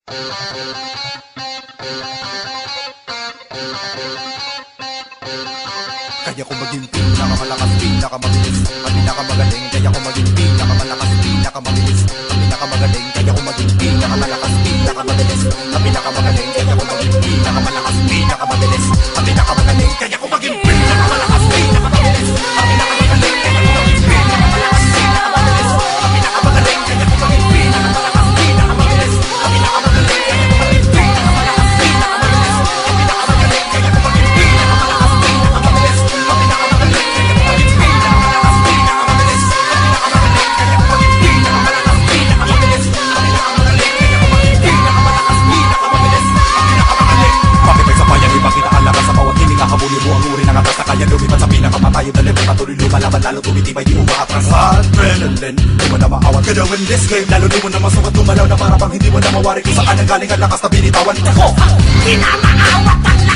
Kaya ko maging pinakamalakas, pinakamabilis, ang pinakamagaling. Kaya ko maging pinakamalakas, pinakamabilis, ang pinakamagaling. Kaya ko maging pinakamalakas, pinakamabilis, ang pinakamagaling. Kaya ko maging pinakamalakas, pinakamabilis, ang pinakamagaling. Kaya ko maging pinakamalakas, pinakamabilis, ang pinakamagaling. Kaya ko maging pinakamalakas, pinakamabilis, ang pinakamaгаling. Kaya ko maging pinakamalakas, pinakamabilis, ang pinakamagaling. Kaya ko maging pinakamalakas, pinakamabilis, ang pinakamagaling. Kaya ko maging pinakamalakas, pinakamabilis, ang pinakamagaling. Kaya ko maging pinakamalakas, pinakamabilis, ang pinakamagaling. Kaya ko maging pinakamalakas, pinakamabilis, ang pinakamagaling. Kaya ko maging pinakamalakas, pinakamabilis, ang pinakamagaling. Pakipay sa bayan, ipakita ang lakas sa bawat hininga. Habulin mo ang uri ng atas na kaya lumipat sa pinakamatayo na level. Patuloy lumalaban, lalo tumitibay, di mo maatras sa adrenaline. Di mo na maawat ka daw in this game. Lalo di mo na masukat lumalaw na para bang hindi mo na mawari kung saan ang galing ang lakas na binitawan. Ako ang pinamaawat ang lakas.